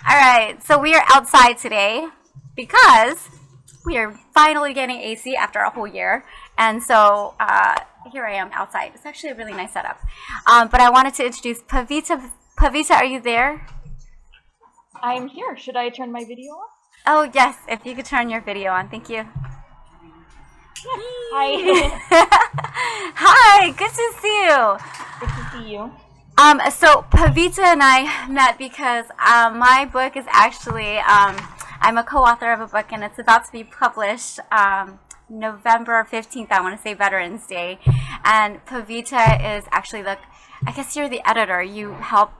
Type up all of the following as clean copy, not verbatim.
All right, so we are outside today because we are finally getting AC after a whole year. And so here I am outside. It's actually a really nice setup. But I wanted to introduce Pavita. Pavita, are you there? I'm here. Should I turn my video on? Oh, yes, if you could turn your video on. Thank you. Yes. Hi. Hi, good to see you. Good to see you. So Pavita and I met because my book is actually, I'm a co-author of a book and it's about to be published November 15th, I want to say Veterans Day. And Pavita is actually I guess you're the editor. You help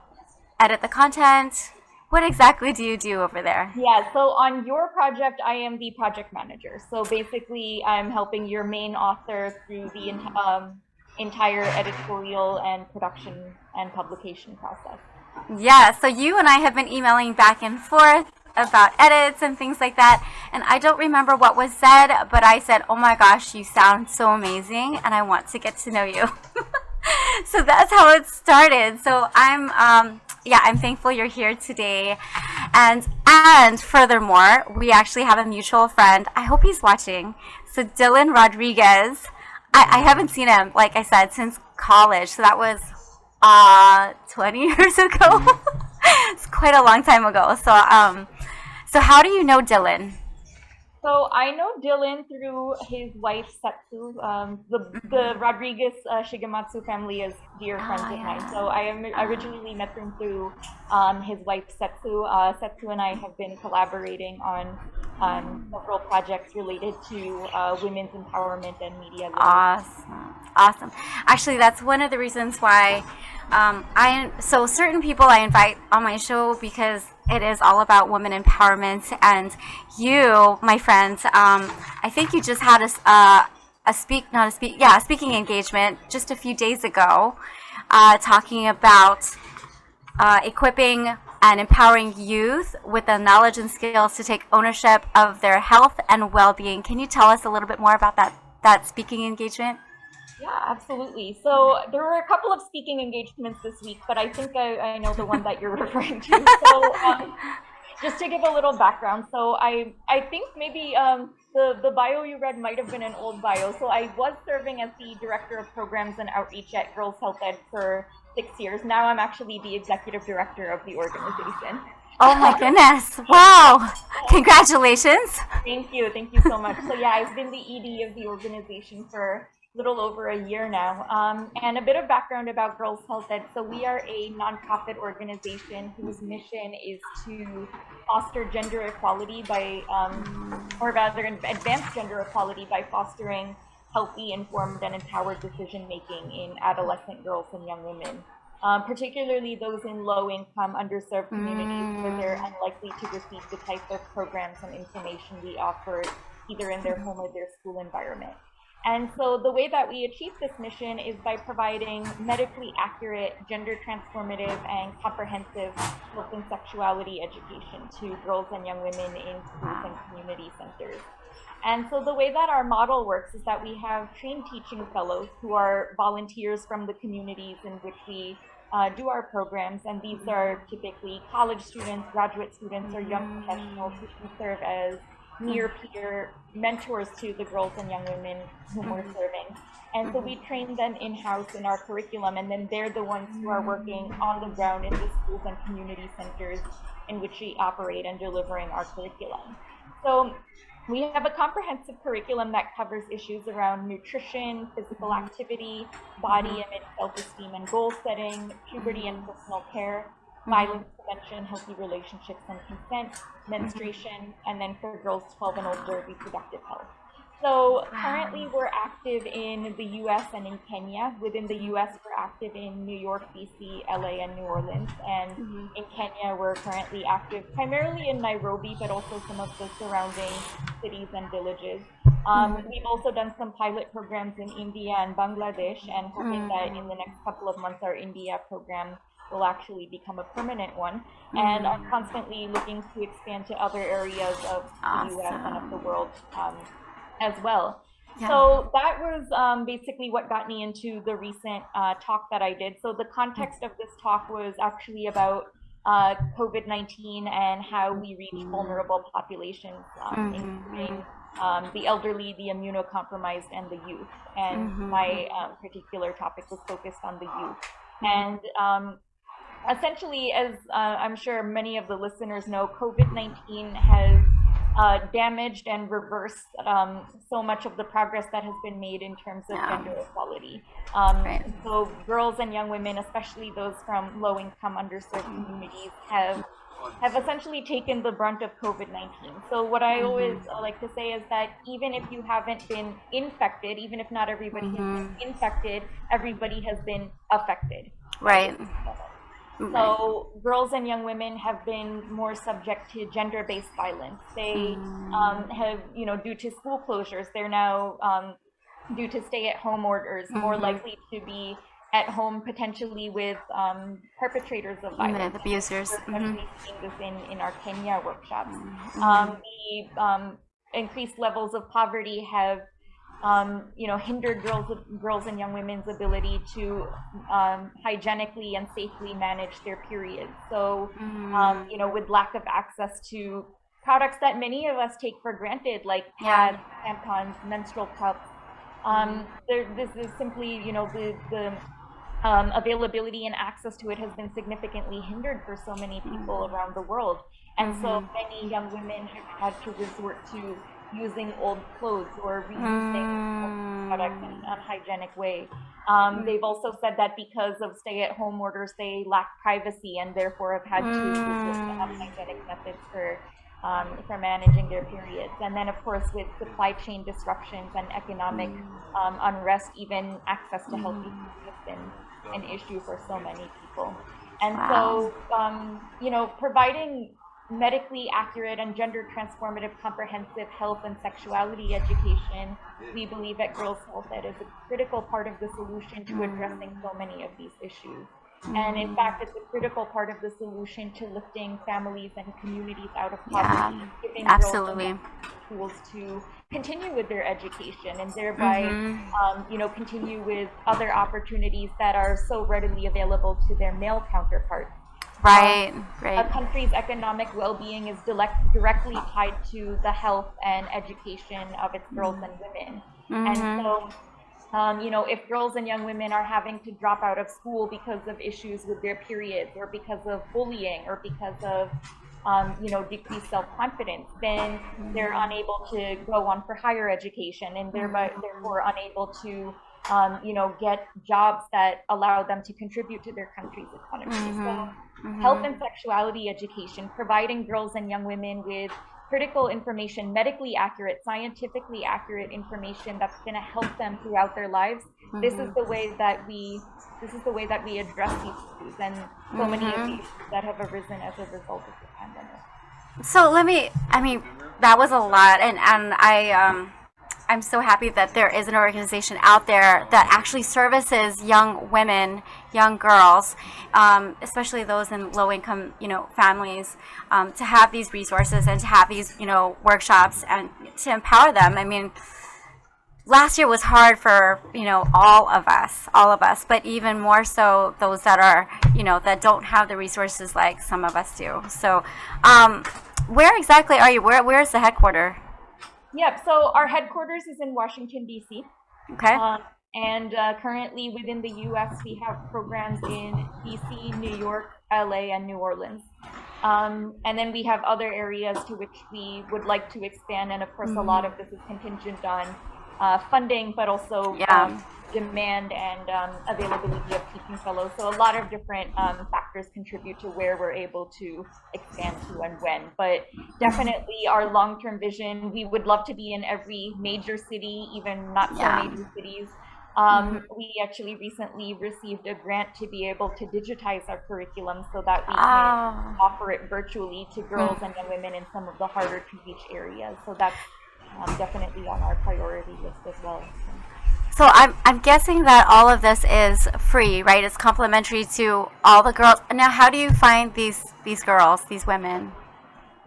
edit the content. What exactly do you do over there? Yeah, so on your project, I am the project manager. So basically, I'm helping your main author through the entire editorial and production and publication process. Yeah, so you and I have been emailing back and forth about edits and things like that. And I don't remember what was said, but I said, oh my gosh, you sound so amazing and I want to get to know you. So that's how it started. So I'm thankful you're here today. And furthermore, we actually have a mutual friend. I hope he's watching. So Dylan Rodriguez, I haven't seen him, like I said, since college. So that was 20 years ago. It's quite a long time ago. So how do you know Dylan? So I know Dylan through his wife Setsu. The Rodriguez Shigematsu family is dear friends of mine. So originally met them through his wife Setsu. Setsu and I have been collaborating on several projects related to women's empowerment and media literacy. Awesome. Actually, that's one of the reasons why so certain people I invite on my show because it is all about women empowerment. And you, my friend, I think you just had a speaking engagement just a few days ago, talking about equipping and empowering youth with the knowledge and skills to take ownership of their health and well-being. Can you tell us a little bit more about that speaking engagement? Yeah, absolutely. So there were a couple of speaking engagements this week, but I think I know the one that you're referring to. So just to give a little background, so I think maybe the bio you read might have been an old bio. So I was serving as the director of programs and outreach at Girls Health Ed for 6 years. Now I'm actually the executive director of the organization. Oh my goodness! Wow! Congratulations! Thank you so much. So yeah, I've been the ED of the organization for little over a year now. And a bit of background about Girls Health Ed. So we are a nonprofit organization whose mission is to foster gender equality by, or rather advance gender equality by fostering healthy, informed, and empowered decision making in adolescent girls and young women. Particularly those in low-income, underserved communities where they're unlikely to receive the type of programs and information we offer either in their home or their school environment. And so the way that we achieve this mission is by providing medically accurate, gender transformative, and comprehensive health and sexuality education to girls and young women in schools and community centers. And so the way that our model works is that we have trained teaching fellows who are volunteers from the communities in which we do our programs. And these are typically college students, graduate students, or young professionals who can serve as near-peer mentors to the girls and young women whom we're serving. And so we train them in-house in our curriculum, and then they're the ones who are working on the ground in the schools and community centers in which we operate and delivering our curriculum. So we have a comprehensive curriculum that covers issues around nutrition, physical activity, body image, self-esteem and goal setting, puberty and personal care, violence prevention, healthy relationships and consent, menstruation, and then for girls 12 and older, reproductive health. So currently we're active in the US and in Kenya. Within the US, we're active in New York, DC, LA, and New Orleans. And in Kenya, we're currently active primarily in Nairobi, but also some of the surrounding cities and villages. We've also done some pilot programs in India and Bangladesh, and hoping that in the next couple of months, our India program will actually become a permanent one, and are constantly looking to expand to other areas of the US and of the world as well. Yeah. So that was basically what got me into the recent talk that I did. So the context of this talk was actually about COVID-19 and how we reach vulnerable populations, including the elderly, the immunocompromised, and the youth. And my particular topic was focused on the youth. And essentially, as I'm sure many of the listeners know, COVID-19 has damaged and reversed so much of the progress that has been made in terms of gender equality. So girls and young women, especially those from low-income, underserved communities, have essentially taken the brunt of COVID-19. So what I always like to say is that even if you haven't been infected, even if not everybody has been infected, everybody has been affected. Right. So girls and young women have been more subject to gender-based violence. They have, due to school closures, they're now, due to stay-at-home orders, more likely to be at home potentially with perpetrators of violence. Abusers. We're especially seeing this in our Kenya workshops. The increased levels of poverty have hindered girls and young women's ability to hygienically and safely manage their periods. So, with lack of access to products that many of us take for granted, like pads, tampons, menstrual cups, this is simply, the availability and access to it has been significantly hindered for so many people around the world. And so many young women have had to resort to using old clothes or reusing products in an unhygienic way. They've also said that because of stay-at-home orders, they lack privacy and therefore have had to resort to unhygienic methods for managing their periods. And then, of course, with supply chain disruptions and economic unrest, even access to healthy food has been an issue for so many people. And so, providing medically accurate and gender transformative comprehensive health and sexuality education, we believe at Girls Health Ed is a critical part of the solution to addressing so many of these issues. And in fact, it's a critical part of the solution to lifting families and communities out of poverty, giving girls tools to continue with their education and thereby, continue with other opportunities that are so readily available to their male counterparts. Right. A country's economic well-being is directly tied to the health and education of its girls and women. And so, if girls and young women are having to drop out of school because of issues with their periods or because of bullying or because of, decreased self-confidence, then they're unable to go on for higher education and therefore unable to get jobs that allow them to contribute to their country's economy. So health and sexuality education, providing girls and young women with critical information, medically accurate, scientifically accurate information that's going to help them throughout their lives. This is the way that we address these issues and so many of these that have arisen as a result of the pandemic. So that was a lot, and I'm so happy that there is an organization out there that actually services young women, young girls, especially those in low-income, families, to have these resources and to have these, workshops and to empower them. I mean, last year was hard for, all of us, but even more so those that are, that don't have the resources like some of us do. So, where exactly are you? Where is the headquarters? Yep, so our headquarters is in Washington, D.C. Okay. And currently within the U.S., we have programs in D.C., New York, L.A., and New Orleans. And then we have other areas to which we would like to expand. And of course, a lot of this is contingent on funding, but also demand and availability of teaching fellows. So a lot of different factors contribute to where we're able to expand to and when. But definitely our long-term vision, we would love to be in every major city, even not so major cities. We actually recently received a grant to be able to digitize our curriculum so that we can offer it virtually to girls and young women in some of the harder to reach areas. So that's definitely on our priority list as well. So I'm guessing that all of this is free, right? It's complimentary to all the girls. Now, how do you find these girls, these women?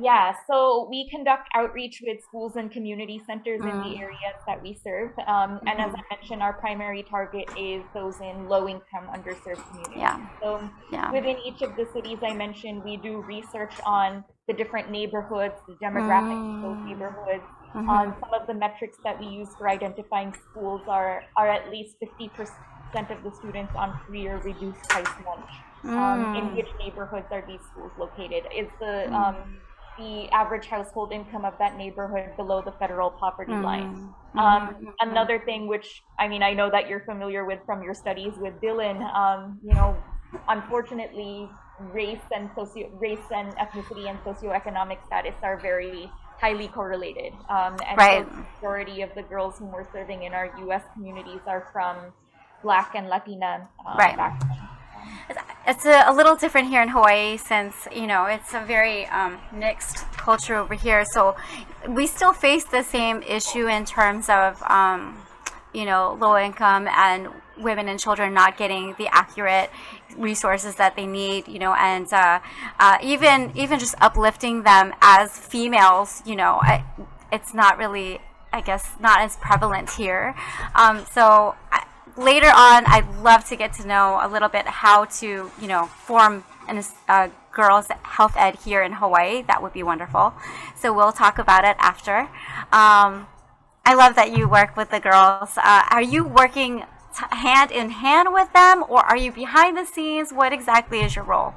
Yeah, so we conduct outreach with schools and community centers in the areas that we serve. And as I mentioned, our primary target is those in low-income, underserved communities. Yeah. So Yeah. within each of the cities I mentioned, we do research on the different neighborhoods, the demographics of those neighborhoods. Some of the metrics that we use for identifying schools are at least 50% of the students on free or reduced price lunch. In which neighborhoods are these schools located? Is the average household income of that neighborhood below the federal poverty line? Another thing, which I mean, I know that you're familiar with from your studies with Dylan, unfortunately, race and ethnicity and socioeconomic status are very highly correlated. And Right. so the majority of the girls whom we're serving in our U.S. communities are from Black and Latina Right. backgrounds. It's a little different here in Hawaii since, it's a very mixed culture over here. So we still face the same issue in terms of, low income and women and children not getting the accurate resources that they need, and even just uplifting them as females, it's not really, I guess, not as prevalent here. Later on, I'd love to get to know a little bit how to, form a girls' health ed here in Hawaii. That would be wonderful. So we'll talk about it after. I love that you work with the girls. Are you working hand in hand with them, or are you behind the scenes? What exactly is your role?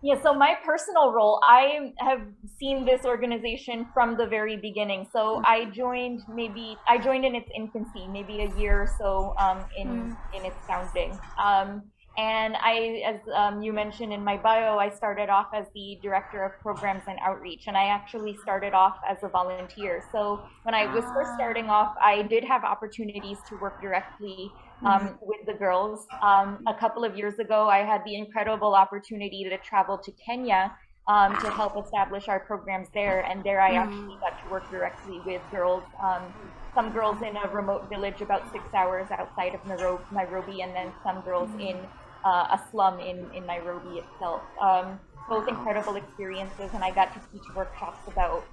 Yeah, so my personal role, I have seen this organization from the very beginning. So I joined in its infancy, maybe a year or so in its founding. And as you mentioned in my bio, I started off as the director of programs and outreach, and I actually started off as a volunteer. So when I was first starting off, I did have opportunities to work directly with the girls. A couple of years ago, I had the incredible opportunity to travel to Kenya to help establish our programs there, and there I actually got to work directly with girls. Some girls in a remote village about 6 hours outside of Nairobi, and then some girls in a slum in Nairobi itself. Both incredible experiences, and I got to teach workshops about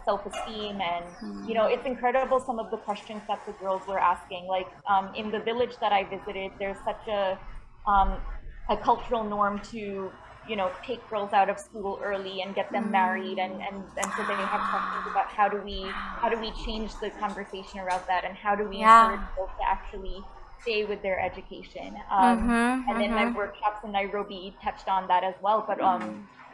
self-esteem, and it's incredible some of the questions that the girls were asking. Like in the village that I visited, there's such a cultural norm to take girls out of school early and get them married, and so they have questions about how do we change the conversation around that, and how do we encourage girls to actually stay with their education. And then my workshops in Nairobi touched on that as well, but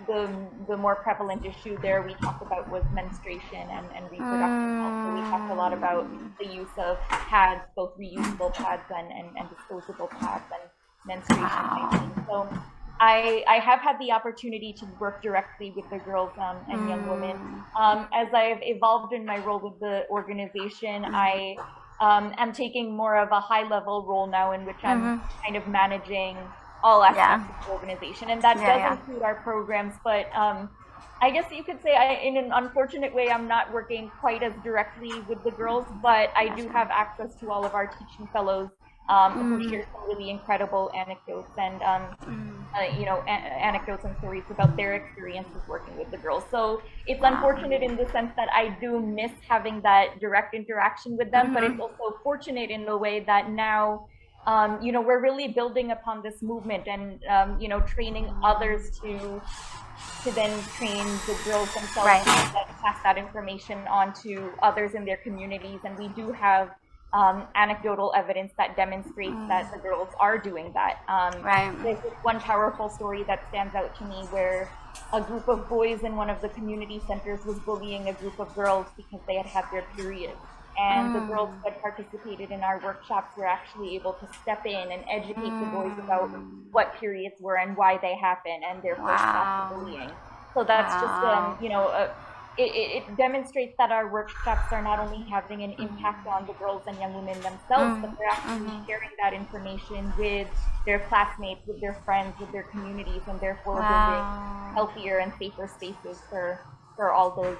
the more prevalent issue there we talked about was menstruation and reproductive health. So we talked a lot about the use of pads, both reusable pads and disposable pads, and menstruation hygiene. So I have had the opportunity to work directly with the girls and young women. As I've evolved in my role with the organization, I am taking more of a high-level role now, in which I'm kind of managing all aspects of the organization, and that does include our programs. But I guess you could say, in an unfortunate way, I'm not working quite as directly with the girls, but I do have access to all of our teaching fellows who share some really incredible anecdotes and anecdotes and stories about their experiences working with the girls. So it's unfortunate in the sense that I do miss having that direct interaction with them, but it's also fortunate in the way that now we're really building upon this movement, and training others to then train the girls themselves, and then pass that information on to others in their communities. And we do have anecdotal evidence that demonstrates that the girls are doing that. There's this one powerful story that stands out to me, where a group of boys in one of the community centers was bullying a group of girls because they had had their periods. And the girls who had participated in our workshops were actually able to step in and educate the boys about what periods were and why they happen, and therefore stop the bullying. So that's just, it demonstrates that our workshops are not only having an impact on the girls and young women themselves, but they're actually sharing that information with their classmates, with their friends, with their communities, and therefore building healthier and safer spaces for all those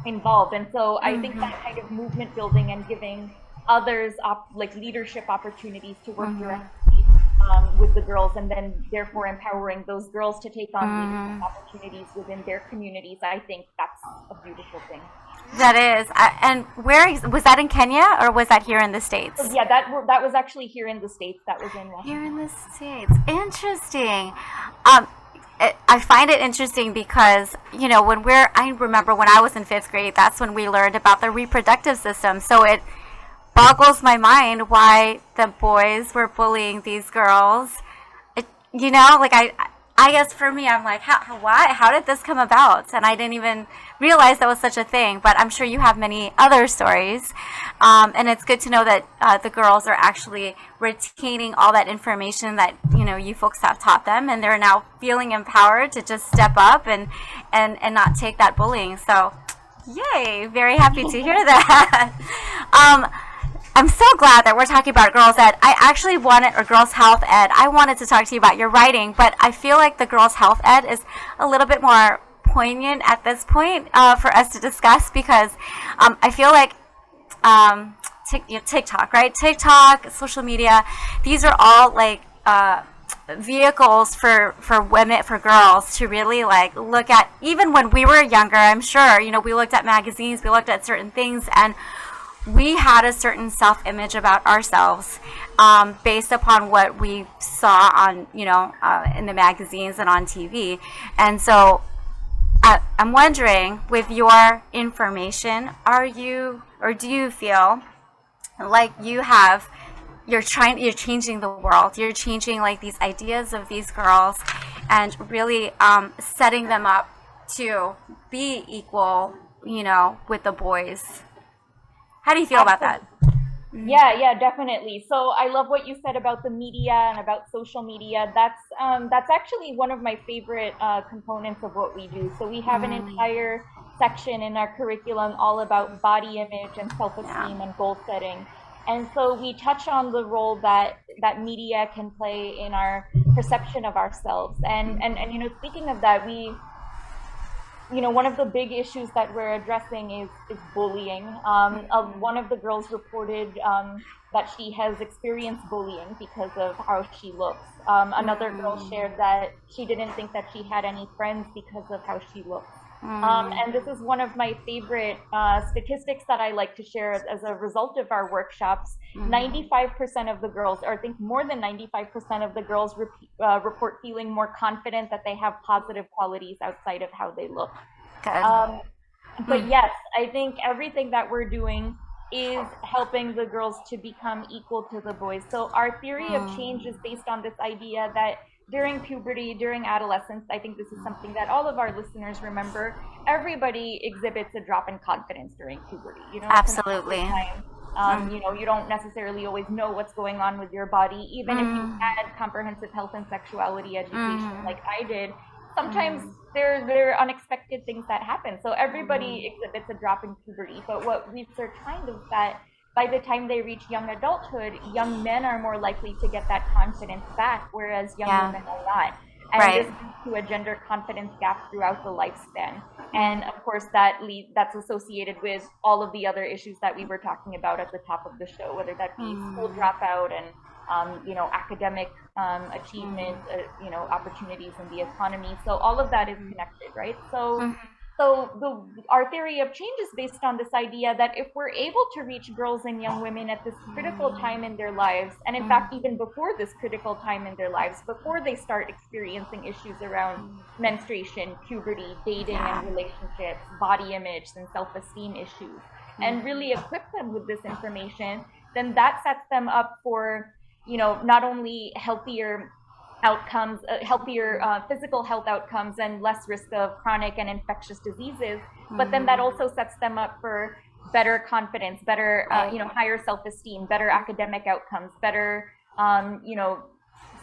involved. And so I think that kind of movement building and giving others leadership opportunities to work directly with the girls, and then therefore empowering those girls to take on leadership opportunities within their communities. I think that's a beautiful thing. That is. And was that in Kenya or was that here in the States? Yeah, that was actually here in the States. That was in Washington. Here in the States. Interesting. I find it interesting because, you know, I remember when I was in 5th grade, that's when we learned about the reproductive system. So it boggles my mind why the boys were bullying these girls. You know, like I guess for me, I'm like, how did this come about? And I didn't even realize that was such a thing, but I'm sure you have many other stories. And it's good to know that the girls are actually retaining all that information that, you know, you folks have taught them, and they're now feeling empowered to just step up and not take that bullying. So, yay, very happy to hear that. I'm so glad that we're talking about girls ed. I actually wanted, or girls health ed, I wanted to talk to you about your writing, but I feel like the girls health ed is a little bit more poignant at this point for us to discuss, because I feel like TikTok, right? TikTok, social media, these are all like vehicles for women, for girls to really like look at. Even when we were younger, I'm sure, you know, we looked at magazines, we looked at certain things, and we had a certain self-image about ourselves based upon what we saw on, you know, in the magazines and on TV. And so I'm wondering, with your information, are you, or do you feel like you're changing the world, you're changing like these ideas of these girls and really setting them up to be equal, you know, with the boys? How do you feel about that? Yeah, definitely. So I love what you said about the media and about social media. That's actually one of my favorite components of what we do. So we have an entire section in our curriculum all about body image and self-esteem and goal setting. And so we touch on the role that media can play in our perception of ourselves. And you know, speaking of that, you know, one of the big issues that we're addressing is bullying. One of the girls reported that she has experienced bullying because of how she looks. Another girl shared that she didn't think that she had any friends because of how she looks. And this is one of my favorite statistics that I like to share as a result of our workshops. 95% of the girls, or I think more than 95% of the girls report feeling more confident that they have positive qualities outside of how they look. But yes, I think everything that we're doing is helping the girls to become equal to the boys. So our theory of change is based on this idea that during puberty, during adolescence, I think this is something that all of our listeners remember. Everybody exhibits a drop in confidence during puberty. You know, absolutely. You know, you don't necessarily always know what's going on with your body, even if you had comprehensive health and sexuality education like I did. Sometimes there are unexpected things that happen. So everybody exhibits a drop in puberty. But what research finds is that by the time they reach young adulthood, young men are more likely to get that confidence back, whereas young women are not. And this leads to a gender confidence gap throughout the lifespan. And of course, that's associated with all of the other issues that we were talking about at the top of the show, whether that be school dropout and you know, academic achievement, you know, opportunities in the economy. So all of that is connected, right? So our theory of change is based on this idea that if we're able to reach girls and young women at this critical time in their lives, and in fact, even before this critical time in their lives, before they start experiencing issues around menstruation, puberty, dating and relationships, body image and self-esteem issues, and really equip them with this information, then that sets them up for, you know, not only healthier outcomes, healthier physical health outcomes and less risk of chronic and infectious diseases, but then that also sets them up for better confidence, better, you know, higher self-esteem, better academic outcomes, better, you know,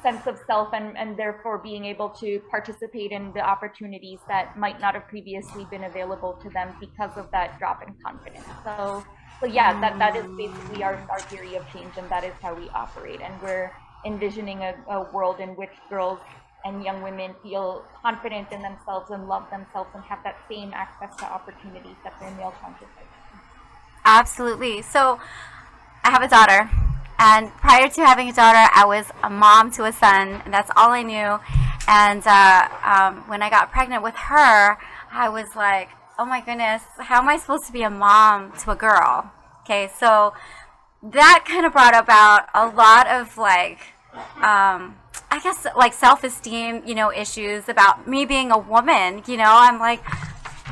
sense of self, and therefore being able to participate in the opportunities that might not have previously been available to them because of that drop in confidence. So yeah, that is basically our theory of change, and that is how we operate. And we're envisioning a world in which girls and young women feel confident in themselves and love themselves and have that same access to opportunities that their male counterparts. Absolutely. So I have a daughter. And prior to having a daughter, I was a mom to a son, and that's all I knew. And when I got pregnant with her, I was like, oh my goodness, how am I supposed to be a mom to a girl? Okay, so that kind of brought about a lot of like, I guess like self-esteem, issues about me being a woman. I'm like,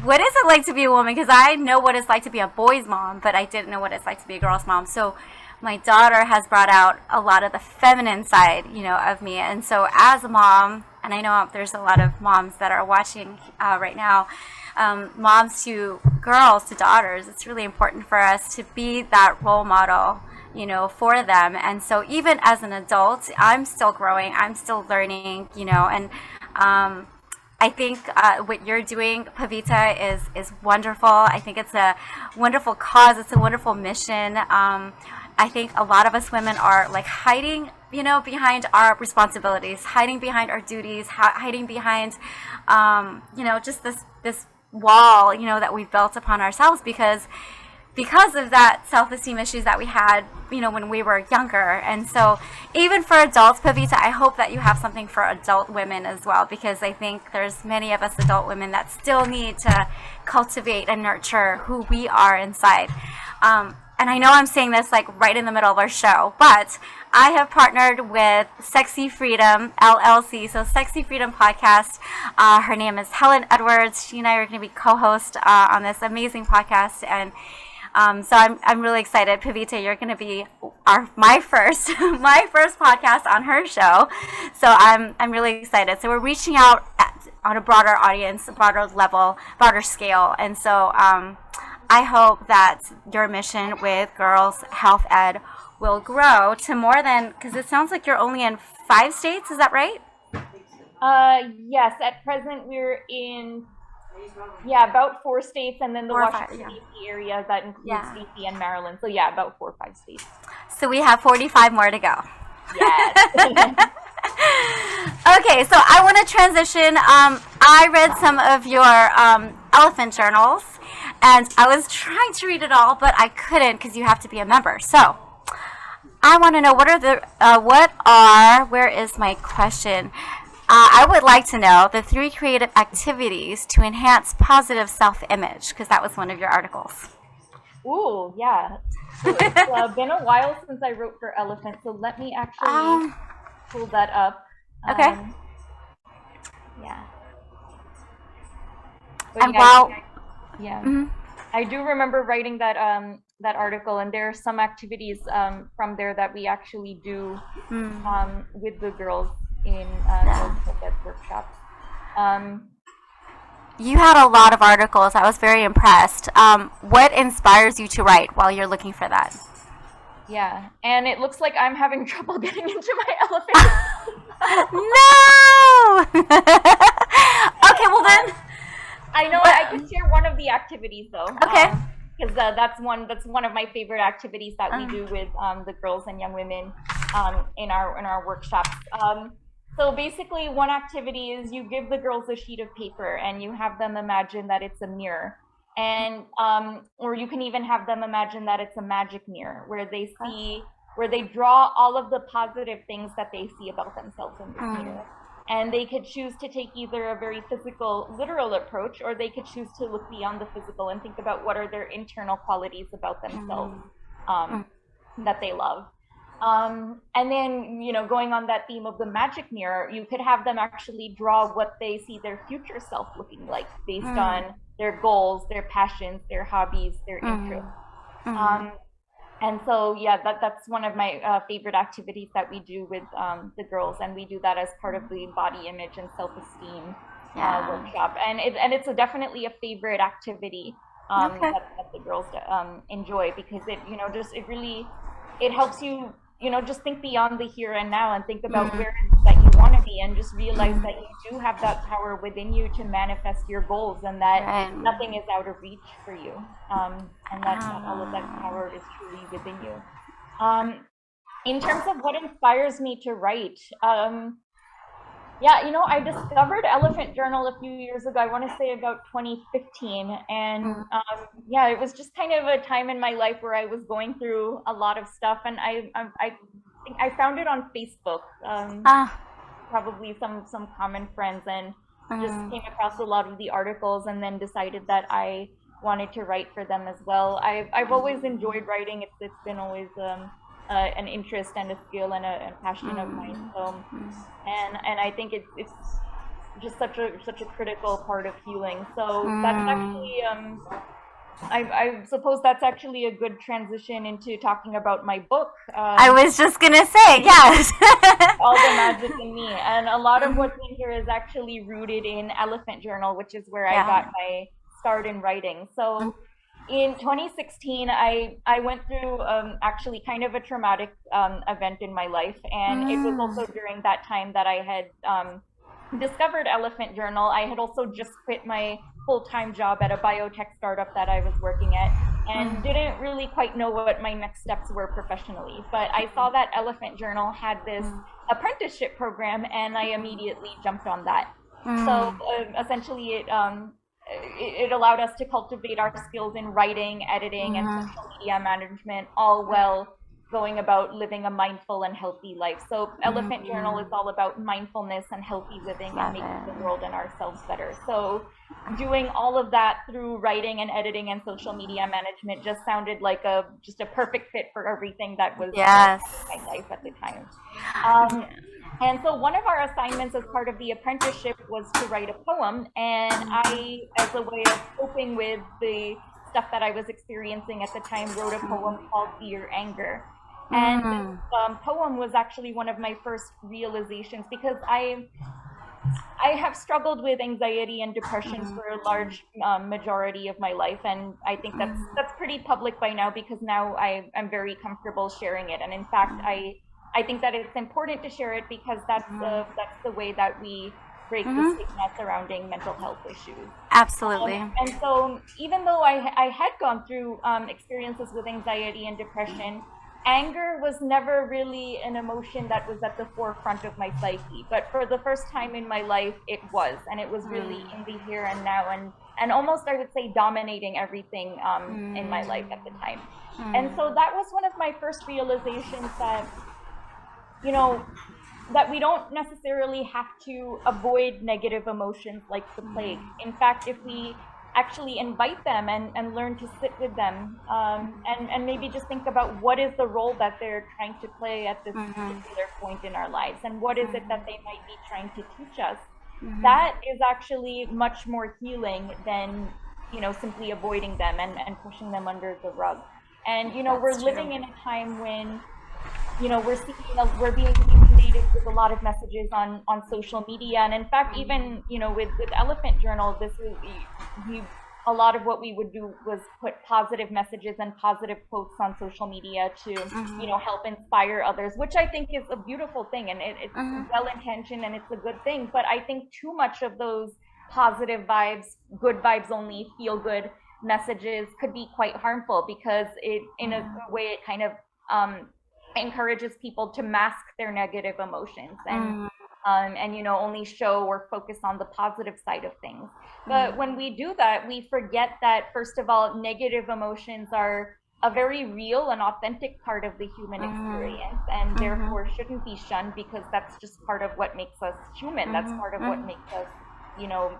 what is it like to be a woman? Because I know what it's like to be a boy's mom, but I didn't know what it's like to be a girl's mom. So my daughter has brought out a lot of the feminine side, of me. And so as a mom, and I know there's a lot of moms that are watching right now, moms to girls, to daughters, it's really important for us to be that role model, for them. And so even as an adult, I'm still growing, I'm still learning, and I think what you're doing, Pavita, is wonderful. I think it's a wonderful cause. It's a wonderful mission. I think a lot of us women are like hiding, behind our responsibilities, hiding behind our duties, hiding behind, just this wall, that we've built upon ourselves because of that self-esteem issues that we had, when we were younger. And so even for adults, Pavita, I hope that you have something for adult women as well, because I think there's many of us adult women that still need to cultivate and nurture who we are inside. And I know I'm saying this like right in the middle of our show, but I have partnered with Sexy Freedom LLC, so Sexy Freedom Podcast. Her name is Helen Edwards. She and I are going to be co-hosts on this amazing podcast, and so I'm really excited. Pavita, you're going to be my first podcast on her show. So I'm really excited. So we're reaching out on a broader audience, a broader level, broader scale. And so I hope that your mission with Girls Health Ed will grow to more than, because it sounds like you're only in 5 states. Is that right? Yes, at present we're in about 4 states, and then the Washington D.C. area that includes D.C. and Maryland. So about 4 or 5 states. So we have 45 more to go. Yes. Okay, so I want to transition. I read some of your elephant journals, and I was trying to read it all, but I couldn't because you have to be a member. So I want to know where is my question? I would like to know the 3 creative activities to enhance positive self-image, because that was one of your articles. Ooh, yeah. So it's been a while since I wrote for Elephant, so let me actually pull that up. Okay. Yeah. And I do remember writing that that article, and there are some activities from there that we actually do with the girls in workshops. You had a lot of articles. I was very impressed. What inspires you to write while you're looking for that? Yeah, and it looks like I'm having trouble getting into my elephant. No! Okay, well then. I know I can share one of the activities though. Okay. Because that's one of my favorite activities that we do with the girls and young women in our workshops. So basically, one activity is you give the girls a sheet of paper and you have them imagine that it's a mirror, and or you can even have them imagine that it's a magic mirror where they draw all of the positive things that they see about themselves in this mirror. And they could choose to take either a very physical, literal approach, or they could choose to look beyond the physical and think about what are their internal qualities about themselves that they love. And then, going on that theme of the magic mirror, you could have them actually draw what they see their future self looking like based on their goals, their passions, their hobbies, their interests. And so, that's one of my favorite activities that we do with the girls, and we do that as part of the body image and self-esteem workshop. And it's definitely a favorite activity that the girls enjoy, because it helps you, just think beyond the here and now and think about where it is that you want to be, and just realize that you do have that power within you to manifest your goals, and that nothing is out of reach for you, and that all of that power is truly within you. In terms of what inspires me to write, Yeah, I discovered Elephant Journal a few years ago. I want to say about 2015, and yeah, it was just kind of a time in my life where I was going through a lot of stuff, and I think I found it on Facebook. Ah, Probably some common friends, and just mm, came across a lot of the articles, and then decided that I wanted to write for them as well. I've always enjoyed writing. It's been always an interest and a skill and a passion of mine. So and I think it's just such a critical part of healing. So that's mm. actually I suppose that's actually a good transition into talking about my book. I was just gonna say, yes. All the magic in me. And a lot of what's in here is actually rooted in Elephant Journal, which is where I got Yeah. my start in writing. So in 2016, I went through actually kind of a traumatic event in my life. And it was Mm, also during that time that I had discovered Elephant Journal. I had also just quit my full-time job at a biotech startup that I was working at, and didn't really quite know what my next steps were professionally. But I saw that Elephant Journal had this apprenticeship program, and I immediately jumped on that. So mm, essentially, it allowed us to cultivate our skills in writing, editing, and social media management, all while going about living a mindful and healthy life. So Elephant Journal is all about mindfulness and healthy living and love making the it. world and ourselves better. So doing all of that through writing and editing and social media management just sounded like a perfect fit for everything that was going Yes. on in my life at the time. Um, and so one of our assignments as part of the apprenticeship was to write a poem. And I, as a way of coping with the stuff that I was experiencing at the time, wrote a poem called Dear Anger. And this Mm, poem was actually one of my first realizations, because I have struggled with anxiety and depression for a large majority of my life, and I think that's pretty public by now, because now I'm very comfortable sharing it. And in fact, I think that it's important to share it, because that's the way that we break the stigma surrounding mental health issues. absolutely. And so, even though I had gone through experiences with anxiety and depression, anger was never really an emotion that was at the forefront of my psyche. But for the first time in my life, it was, and it was really in the here and now, and almost, I would say, dominating everything in my life at the time. And so that was one of my first realizations that, you know, that we don't necessarily have to avoid negative emotions like the plague. In fact, if we actually invite them and learn to sit with them, and maybe just think about what is the role that they're trying to play at this particular point in our lives, and what is it that they might be trying to teach us, that is actually much more healing than, simply avoiding them and pushing them under the rug. And, we're That's true. living in a time when, we're being inundated with a lot of messages on social media. And in fact, even, with Elephant Journal, this is we a lot of what we would do was put positive messages and positive quotes on social media to, help inspire others, which I think is a beautiful thing, and it's well intentioned, and it's a good thing. But I think too much of those positive vibes, good vibes only, feel good messages could be quite harmful, because it, in a way, it kind of encourages people to mask their negative emotions, and only show or focus on the positive side of things. But when we do that, we forget that, first of all, negative emotions are a very real and authentic part of the human experience, and therefore shouldn't be shunned, because that's just part of what makes us human. That's part of what makes us,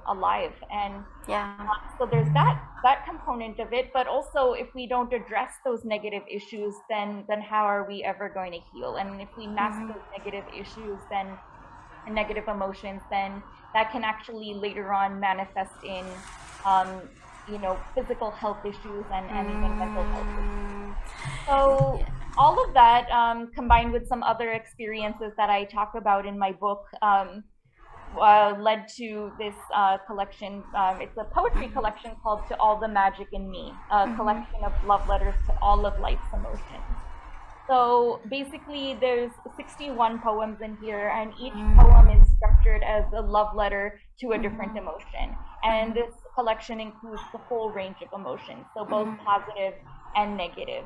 alive. And Yeah. so there's that component of it. But also, if we don't address those negative issues, then how are we ever going to heal? And if we mask those negative issues, then and negative emotions, then that can actually later on manifest in physical health issues, and even mental health issues. So all of that, combined with some other experiences that I talk about in my book, led to this collection. It's a poetry collection called "To All the Magic in Me," a collection of love letters to all of life's emotions. So basically, there's 61 poems in here, and each poem is structured as a love letter to a different emotion. And this collection includes the whole range of emotions, so both positive and negative.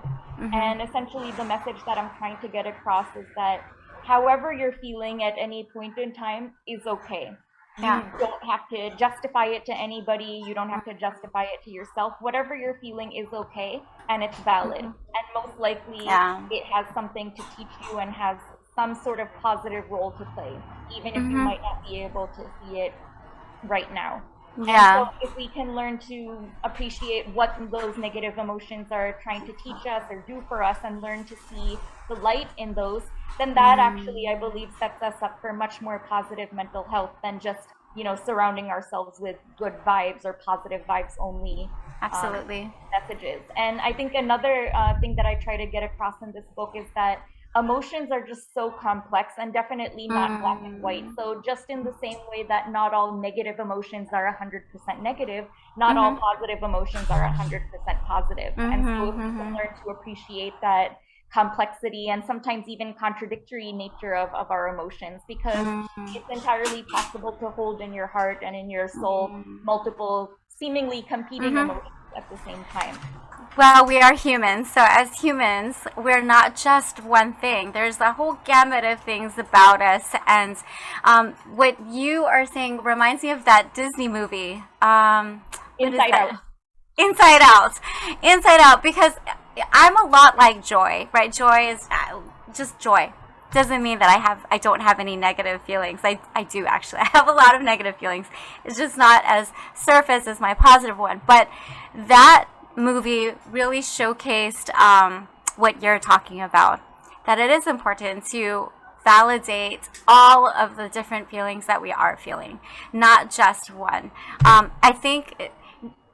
And essentially, the message that I'm trying to get across is that however you're feeling at any point in time is okay. You don't have to justify it to anybody. You don't have to justify it to yourself. Whatever you're feeling is okay, and it's valid. And most likely, it has something to teach you and has some sort of positive role to play, even if you might not be able to see it right now. And so if we can learn to appreciate what those negative emotions are trying to teach us or do for us and learn to see the light in those, then that actually, I believe, sets us up for much more positive mental health than just, surrounding ourselves with good vibes or positive vibes only. Absolutely. Messages. And I think another thing that I try to get across in this book is that emotions are just so complex and definitely not black and white. So just in the same way that not all negative emotions are 100% negative, not all positive emotions are 100% positive. And so if we can learn to appreciate that complexity and sometimes even contradictory nature of our emotions, because it's entirely possible to hold in your heart and in your soul multiple seemingly competing emotions at the same time. Well, we are humans, so as humans, we're not just one thing. There's a whole gamut of things about us, and what you are saying reminds me of that Disney movie. Inside Out. Inside Out. Inside Out, because I'm a lot like Joy, right? Joy is just joy. Doesn't mean that I don't have any negative feelings. I do actually. I have a lot of negative feelings. It's just not as surface as my positive one. But that movie really showcased what you're talking about, that it is important to validate all of the different feelings that we are feeling, not just one. I think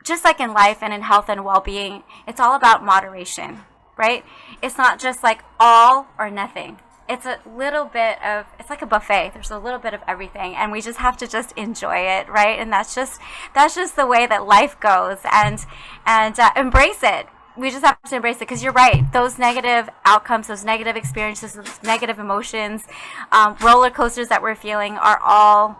just like in life and in health and well-being, it's all about moderation, right? It's not just like all or nothing. It's a little bit of, it's like a buffet. There's a little bit of everything, and we just have to just enjoy it, right? And that's just the way that life goes, and embrace it. We just have to embrace it, because you're right. Those negative outcomes, those negative experiences, those negative emotions, roller coasters that we're feeling are all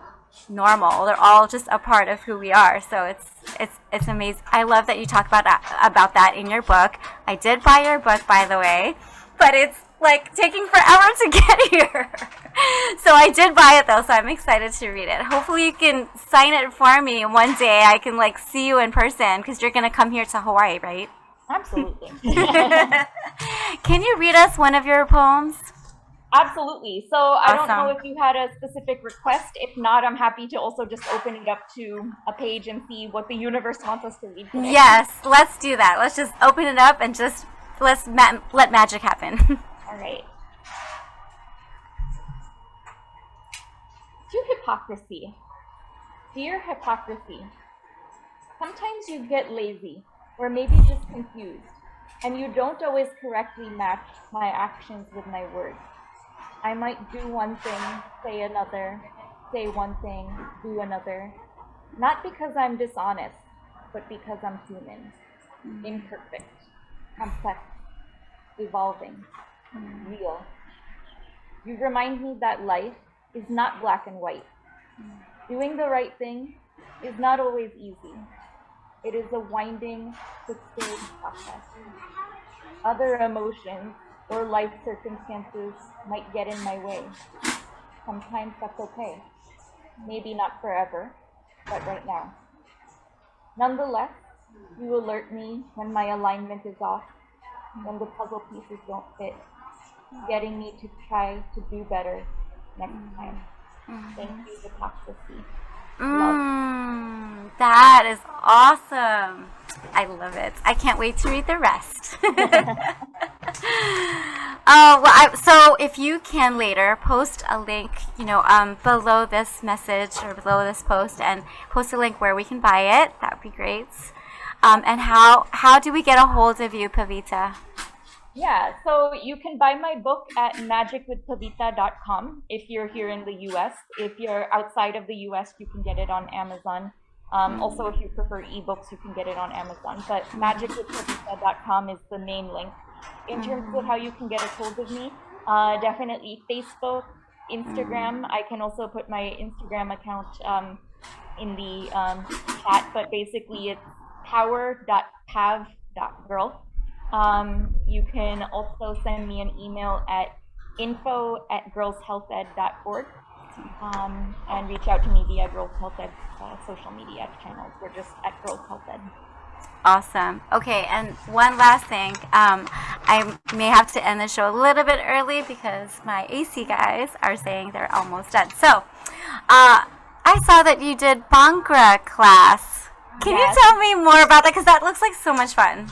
normal. They're all just a part of who we are. So it's amazing. I love that you talk about that in your book. I did buy your book, by the way, but it's like taking forever to get here. So I did buy it though, so I'm excited to read it. Hopefully you can sign it for me one day. I can like see you in person, because you're gonna come here to Hawaii, right? Absolutely. Can you read us one of your poems? Absolutely. So I don't know if you had a specific request. If not, I'm happy to also just open it up to a page and see what the universe wants us to read today. Yes, let's do that. Let's just open it up and just let magic happen. All right. To hypocrisy. Dear hypocrisy, sometimes you get lazy, or maybe just confused, and you don't always correctly match my actions with my words. I might do one thing, say another, say one thing, do another, not because I'm dishonest, but because I'm human, imperfect, complex, evolving, real. You remind me that life is not black and white. Doing the right thing is not always easy. It is a winding, twisted process. Other emotions or life circumstances might get in my way. Sometimes that's okay. Maybe not forever, but right now. Nonetheless, you alert me when my alignment is off, when the puzzle pieces don't fit, getting me to try to do better next time. Thank you, hypocrisy. That is awesome. I love it. I can't wait to read the rest. So if you can later post a link, below this message or below this post, and post a link where we can buy it, that would be great. And how do we get a hold of you, Pavita? Yeah, so you can buy my book at magicwithpavita.com if you're here in the US. If you're outside of the US, you can get it on Amazon. Also, if you prefer ebooks, you can get it on Amazon. But magicwithpavita.com is the main link. In terms of how you can get a hold of me, definitely Facebook, Instagram. I can also put my Instagram account in the chat, but basically it's power.pav.girl. You can also send me an email at info@girlshealthed.org, and reach out to me via Girls Health Ed social media channels. We're just at Girls Health Ed. Awesome. Okay, and one last thing. I may have to end the show a little bit early because my AC guys are saying they're almost done. So, I saw that you did Bhangra class. Can you tell me more about that? Because that looks like so much fun.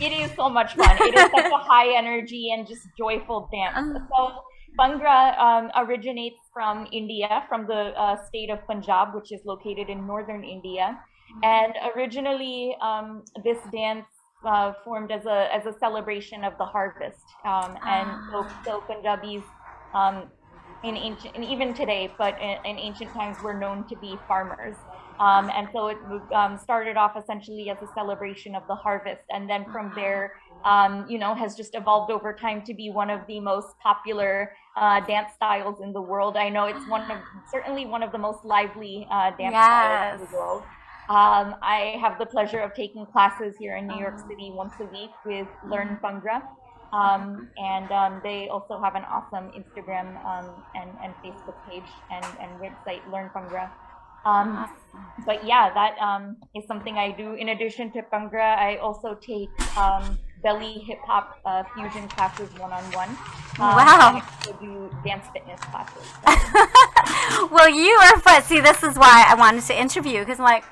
It is so much fun. It is such a high energy and just joyful dance. So Bhangra originates from India, from the state of Punjab, which is located in northern India. And originally, this dance formed as a celebration of the harvest. And so Punjabis, in ancient, and even today, but in ancient times, were known to be farmers. And so it started off essentially as a celebration of the harvest, and then from there, has just evolved over time to be one of the most popular dance styles in the world. I know it's certainly one of the most lively dance styles in the world. I have the pleasure of taking classes here in New York City once a week with Learn Bhangra. And they also have an awesome Instagram and Facebook page and website, Learn Bhangra. But yeah, that is something I do. In addition to Bhangra, I also take belly hip hop fusion classes one-on-one. Wow. I also do dance fitness classes. Well, you are fun. See, this is why I wanted to interview, because I'm like,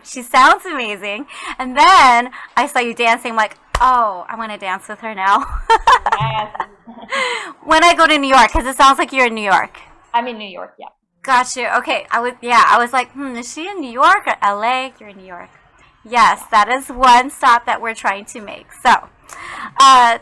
she sounds amazing. And then I saw you dancing, I'm like, oh, I want to dance with her now. Yes. When I go to New York, because it sounds like you're in New York. I'm in New York, yeah. Got you. Okay. I was like, is she in New York or LA? You're in New York. Yes, that is one stop that we're trying to make. So,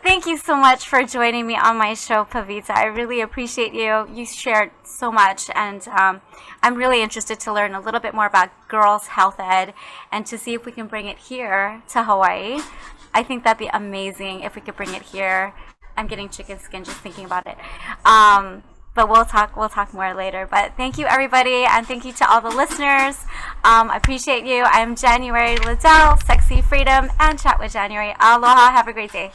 thank you so much for joining me on my show, Pavita. I really appreciate you. You shared so much, and I'm really interested to learn a little bit more about girls' health ed and to see if we can bring it here to Hawaii. I think that'd be amazing if we could bring it here. I'm getting chicken skin just thinking about it. But we'll talk more later. But thank you, everybody, and thank you to all the listeners. I appreciate you. I'm January Liddell, Sexy Freedom, and Chat with January. Aloha. Have a great day.